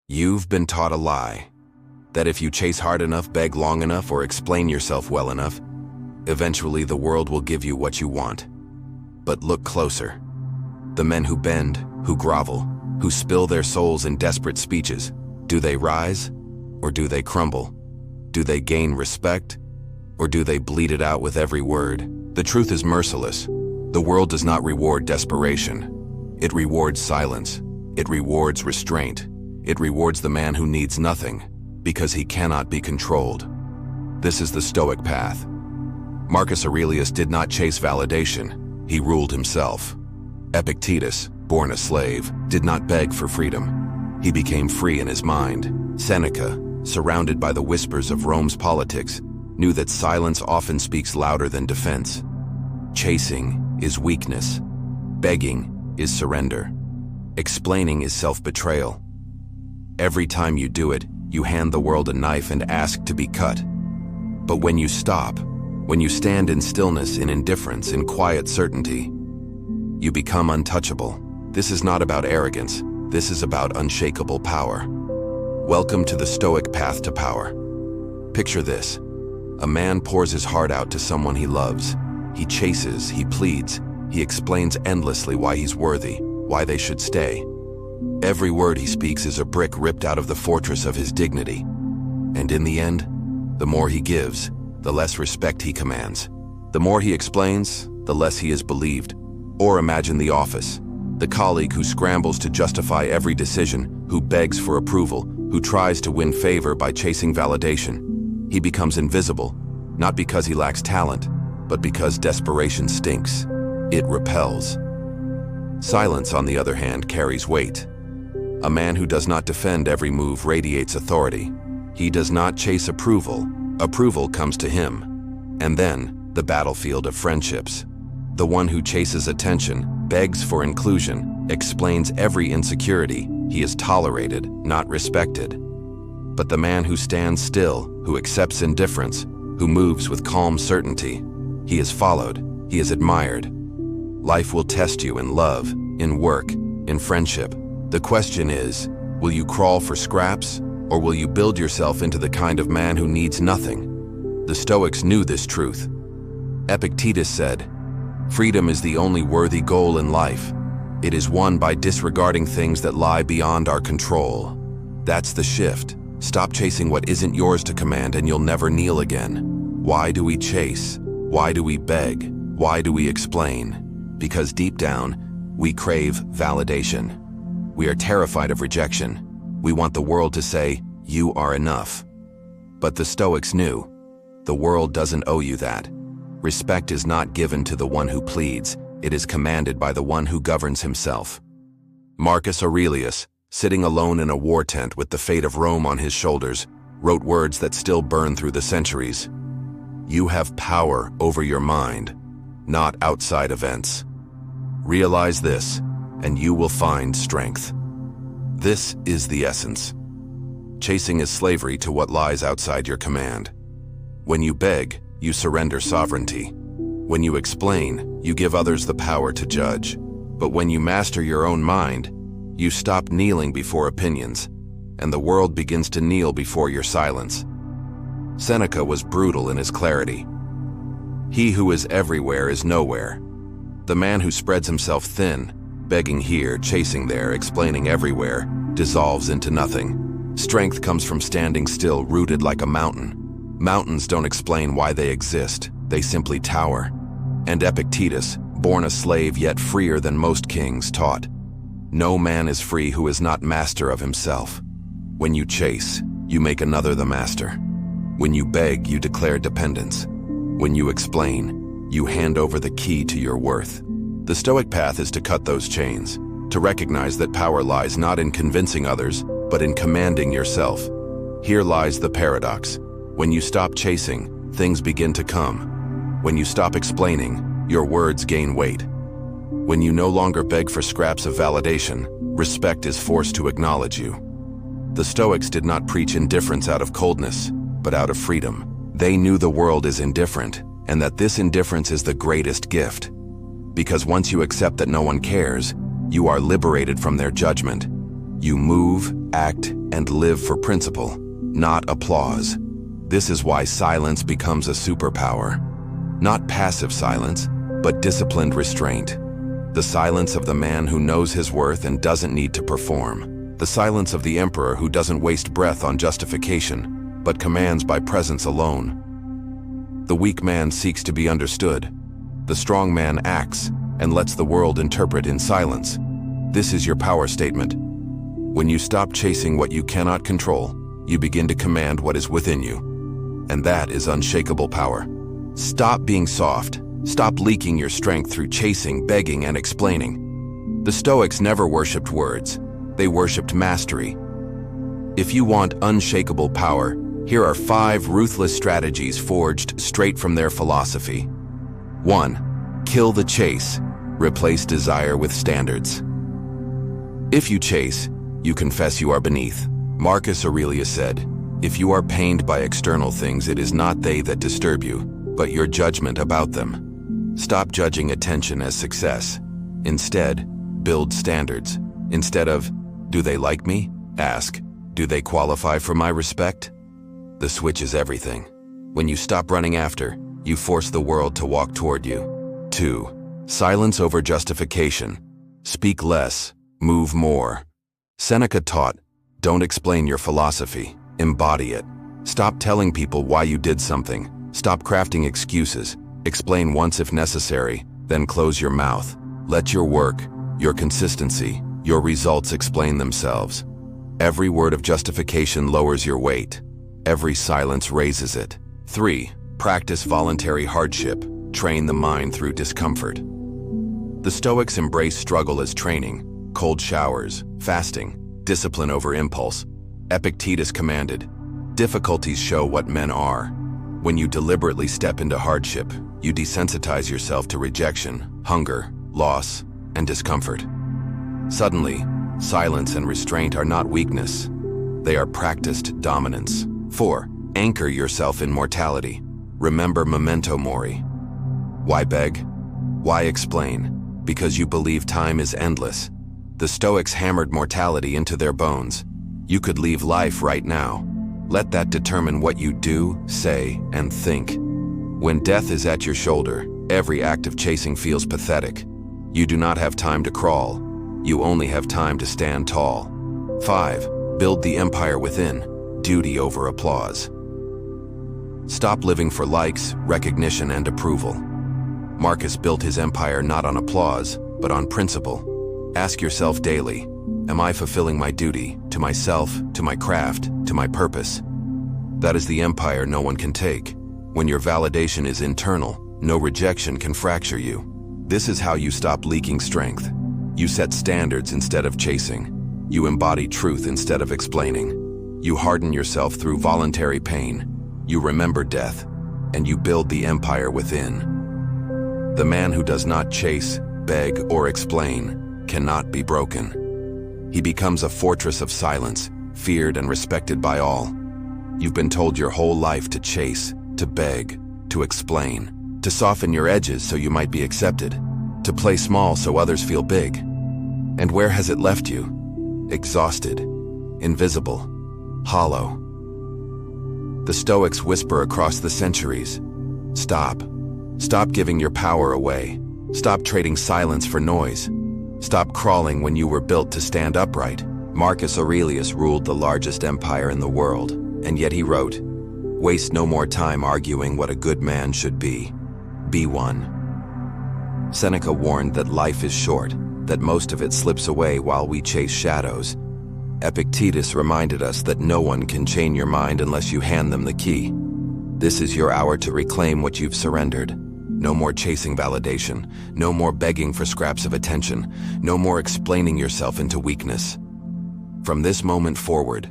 You've been taught a lie, that if you chase hard enough, beg long enough, or explain yourself well enough, eventually the world will give you what you want. But look closer. The men who bend, who grovel, who spill their souls in desperate speeches, do they rise or do they crumble? Do they gain respect or do they bleed it out with every word? The truth is merciless. The world does not reward desperation. It rewards silence. It rewards restraint. It rewards the man who needs nothing because he cannot be controlled. This is the Stoic path. Marcus Aurelius did not chase validation. He ruled himself. Epictetus, born a slave, did not beg for freedom. He became free in his mind. Seneca, surrounded by the whispers of Rome's politics, knew that silence often speaks louder than defense. Chasing is weakness. Begging is surrender. Explaining is self-betrayal. Every time you do it, you hand the world a knife and ask to be cut. But when you stop, when you stand in stillness, in indifference, in quiet certainty, you become untouchable. This is not about arrogance. This is about unshakable power. Welcome to the Stoic path to power. Picture this. A man pours his heart out to someone he loves. He chases, he pleads, he explains endlessly why he's worthy, why they should stay. Every word he speaks is a brick ripped out of the fortress of his dignity. And in the end, the more he gives, the less respect he commands. The more he explains, the less he is believed. Or imagine the office, the colleague who scrambles to justify every decision, who begs for approval, who tries to win favor by chasing validation. He becomes invisible, not because he lacks talent, but because desperation stinks. It repels. Silence, on the other hand, carries weight. A man who does not defend every move radiates authority. He does not chase approval. Approval comes to him. And then, the battlefield of friendships. The one who chases attention, begs for inclusion, explains every insecurity, he is tolerated, not respected. But the man who stands still, who accepts indifference, who moves with calm certainty, he is followed, he is admired. Life will test you in love, in work, in friendship. The question is, will you crawl for scraps, or will you build yourself into the kind of man who needs nothing? The Stoics knew this truth. Epictetus said, "Freedom is the only worthy goal in life. It is won by disregarding things that lie beyond our control." That's the shift. Stop chasing what isn't yours to command and you'll never kneel again. Why do we chase? Why do we beg? Why do we explain? Because deep down, we crave validation. We are terrified of rejection. We want the world to say, "You are enough." But the Stoics knew, the world doesn't owe you that. Respect is not given to the one who pleads, it is commanded by the one who governs himself. Marcus Aurelius, sitting alone in a war tent with the fate of Rome on his shoulders, wrote words that still burn through the centuries. You have power over your mind, not outside events. Realize this, and you will find strength. This is the essence. Chasing is slavery to what lies outside your command. When you beg, you surrender sovereignty. When you explain, you give others the power to judge. But when you master your own mind, you stop kneeling before opinions, and the world begins to kneel before your silence. Seneca was brutal in his clarity. He who is everywhere is nowhere. The man who spreads himself thin, begging here, chasing there, explaining everywhere, dissolves into nothing. Strength comes from standing still, rooted like a mountain. Mountains don't explain why they exist, they simply tower. And Epictetus, born a slave yet freer than most kings, taught, no man is free who is not master of himself. When you chase, you make another the master. When you beg, you declare dependence. When you explain, you hand over the key to your worth. The Stoic path is to cut those chains, to recognize that power lies not in convincing others, but in commanding yourself. Here lies the paradox. When you stop chasing, things begin to come. When you stop explaining, your words gain weight. When you no longer beg for scraps of validation, respect is forced to acknowledge you. The Stoics did not preach indifference out of coldness, but out of freedom. They knew the world is indifferent, and that this indifference is the greatest gift. Because once you accept that no one cares, you are liberated from their judgment. You move, act, and live for principle, not applause. This is why silence becomes a superpower. Not passive silence, but disciplined restraint. The silence of the man who knows his worth and doesn't need to perform. The silence of the emperor who doesn't waste breath on justification, but commands by presence alone. The weak man seeks to be understood. The strong man acts and lets the world interpret in silence. This is your power statement. When you stop chasing what you cannot control, you begin to command what is within you. And that is unshakable power. Stop being soft. Stop leaking your strength through chasing, begging, and explaining. The Stoics never worshipped words. They worshipped mastery. If you want unshakable power, here are 5 ruthless strategies forged straight from their philosophy. 1. Kill the chase. Replace desire with standards. If you chase, you confess you are beneath. Marcus Aurelius said, "If you are pained by external things, it is not they that disturb you, but your judgment about them." Stop judging attention as success. Instead, build standards. Instead of, "Do they like me?" ask, "Do they qualify for my respect?" The switch is everything. When you stop running after, you force the world to walk toward you. 2. Silence over justification. Speak less, move more. Seneca taught, don't explain your philosophy, embody it. Stop telling people why you did something. Stop crafting excuses. Explain once if necessary, then close your mouth. Let your work, your consistency, your results explain themselves. Every word of justification lowers your weight. Every silence raises it. 3. Practice voluntary hardship. Train the mind through discomfort. The Stoics embrace struggle as training. Cold showers, fasting, discipline over impulse. Epictetus commanded, "Difficulties show what men are." When you deliberately step into hardship, you desensitize yourself to rejection, hunger, loss, and discomfort. Suddenly, silence and restraint are not weakness. They are practiced dominance. 4. Anchor yourself in mortality. Remember memento mori. Why beg? Why explain? Because you believe time is endless. The Stoics hammered mortality into their bones. You could leave life right now. Let that determine what you do, say, and think. When death is at your shoulder, every act of chasing feels pathetic. You do not have time to crawl. You only have time to stand tall. 5. Build the empire within. Duty over applause. Stop living for likes, recognition, and approval. Marcus built his empire not on applause, but on principle. Ask yourself daily, am I fulfilling my duty to myself, to my craft, to my purpose? That is the empire no one can take. When your validation is internal, no rejection can fracture you. This is how you stop leaking strength. You set standards instead of chasing. You embody truth instead of explaining. You harden yourself through voluntary pain. You remember death, and you build the empire within. The man who does not chase, beg, or explain cannot be broken. He becomes a fortress of silence, feared and respected by all. You've been told your whole life to chase, to beg, to explain, to soften your edges so you might be accepted, to play small so others feel big. And where has it left you? Exhausted, invisible, hollow. The Stoics whisper across the centuries, stop. Stop giving your power away. Stop trading silence for noise. Stop crawling when you were built to stand upright. Marcus Aurelius ruled the largest empire in the world, and yet he wrote, "Waste no more time arguing what a good man should be. Be one." Seneca warned that life is short, that most of it slips away while we chase shadows. Epictetus reminded us that no one can chain your mind unless you hand them the key. This is your hour to reclaim what you've surrendered. No more chasing validation, no more begging for scraps of attention, no more explaining yourself into weakness. From this moment forward,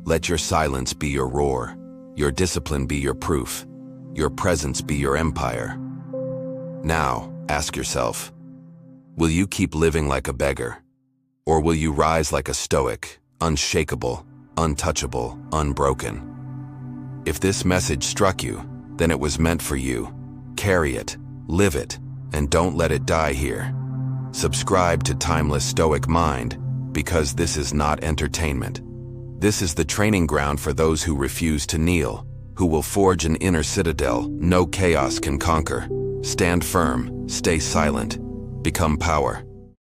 let your silence be your roar, your discipline be your proof, your presence be your empire. Now, ask yourself, will you keep living like a beggar? Or will you rise like a Stoic, unshakable, untouchable, unbroken? If this message struck you, then it was meant for you. Carry it, live it, and don't let it die here. Subscribe to Timeless Stoic Mind, because this is not entertainment. This is the training ground for those who refuse to kneel, who will forge an inner citadel no chaos can conquer. Stand firm, stay silent, become power.